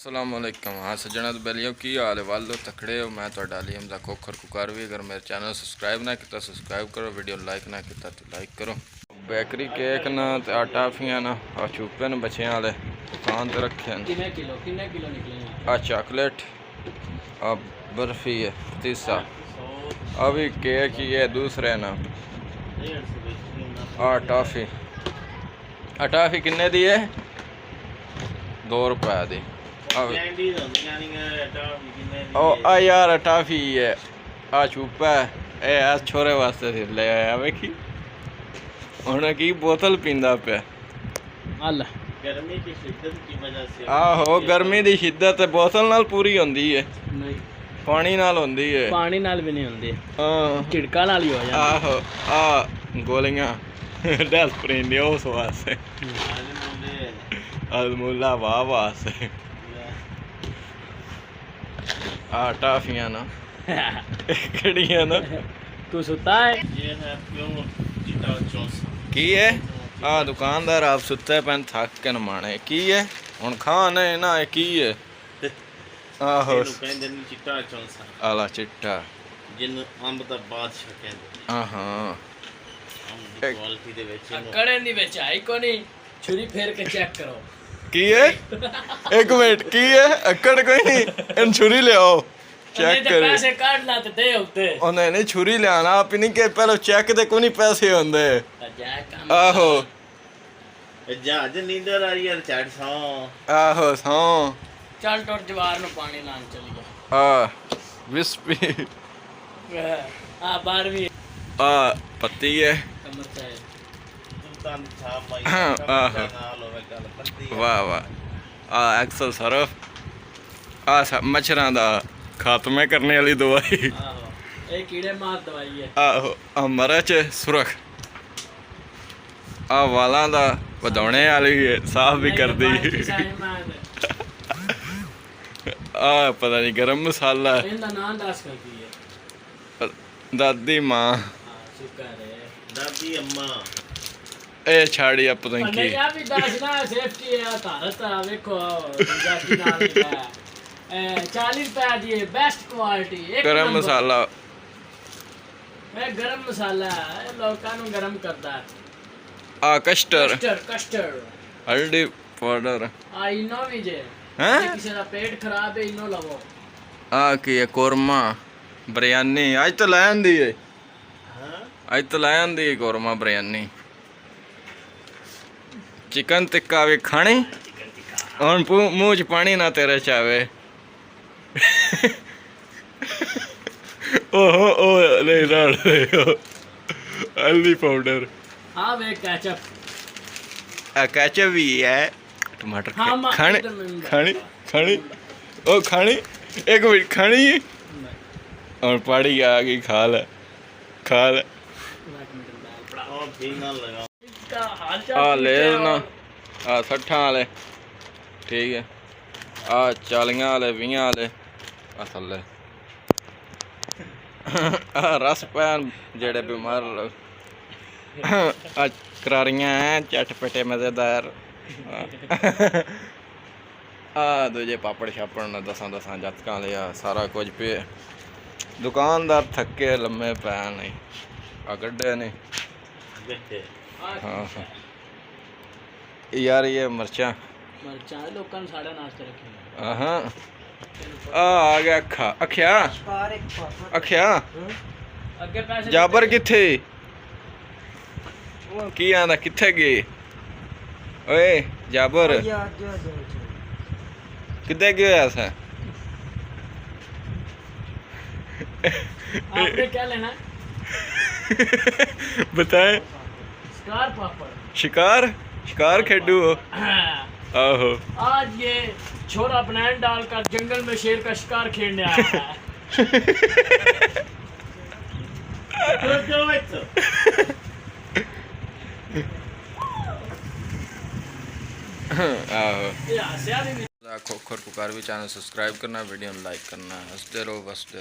अस्सलामुअलैकुम। हाँ सज्जणा तो बेलियो की हाल है वालो तकड़े हो। मैं तो डाली हमजा खोखर कोकारवी। अगर मेरे चैनल सब्सक्राइब ना किया सब्सक्राइब करो, वीडियो लाइक ना किया तो लाइक करो। बेकरी केक ना टाफियाँ ना और चूपे न बच्चों वाले दुकान तो रखे हैं। चॉकलेट और बर्फी है तीसा। अभी केक ही है दूसरे ना। टाफी टाफी किन्ने दी है? 2 रुपए दी। यार टाफी है चूपा है छोरे वास्ते ले आया वेखी उन्हें की बोतल पींदा पे। आहो गर्मी दी शिद्दत बोतल नाल पूरी होंदी है, पानी नाल होंदी है। पानी नाल भी नहीं होंदी, हां छिड़का नाल ही हो जांदी। आहो गोलियां डेस्परिन दी उस वास्ते अलमुल्ला वाह वास्ते टाफियां ना कड़ियां ना। तू सुता है? ये है प्योर चिट्टा चौंस। की है दुकानदार आप सुते पैन थक के न माने की है हुन खाने ना की है। आहो कहंदे ने चिट्टा चौंस आला चिट्टा जिन अंब दा बादशाह कहंदे। हां अंब दी क्वालिटी दे विच कड़े दी विच आई कोनी, छुरी फेर के चेक करो की है। एक मिनट की है अकड़ कोई नहीं इन छुरी ले आओ चेक कर। पैसे काट ला ते दे उत्ते ओने नहीं छुरी ले आना आप नहीं के पहले चेक दे कोनी पैसे होंदे। आहो जहाज नींदर आ रही है चढ़ सौ। आहो सौ चल टोर जवार नु पानी लान चली गया। विस्पी 12वीं पत्ती है। वाह वाह एक्सल सरफ मच्छरां दा खात्मे करने वाली दवाई। ये कीड़े मार दवाई है। आहो मरच सुरख वालां दा वधाउने वाली साफ भी कर दी। पता नहीं गरम मसाला इनदा नाम दस करदी है। दादी मां शुक्र है दादी अम्मा ए छाड़ी अब पता नहीं की नहीं अभी दसना सेफ्टी है भारत देखो जाती नाल है 40 रुपए दी बेस्ट क्वालिटी एक गरम मसाला गरम मसाला है लोकां नु गरम करदा है। कस्टर्ड कस्टर्ड हल्दी पाउडर इनो भी जे हैं किसी दा पेट खराब है इनो लवो। की है कोरमा बिरयानी आज तो लायन दी है। आज तो लायन दी कोरमा बिरयानी चिकन टिक्का भी खानी और मुँह च पानी ना तेरे चावे। ओहो ओ नहीं लड़ रहे हो हल्दी पाउडर। हाँ वे केचप केचप भी है टमाटर खानी खानी खानी ओ खानी एक मिनट खानी और पड़ी आ गई खा ले खा ले ले ना 60 वाले ठीक है 40 वाले 20 वाले थले रस पैन जेड़े बीमार करारियां हैं चटपटे मज़ेदार। दूजे पापड़ शापड़ ने 10 जतकां लिया सारा कुछ पे। दुकानदार थके लम्बे पै नहीं गड्ढे नहीं। हाँ यार ये मिर्चा लोकां ने साढ़े नाश्ते रखे। आ गया अखिया अखिया अगे पैसे जाबर किथे की आंदा किथे गए ओए जाबर किथे गया ऐसा। आपने क्या लेना बताए। शिकार पापड़ शिकार शिकार खेडू हो। आहो आज ये छोरा बनान डालकर जंगल में शेर का शिकार खेलने आया है। खोखर कोकारवी चैनल सब्सक्राइब करना, वीडियो लाइक करना। हंसते रहो बसते।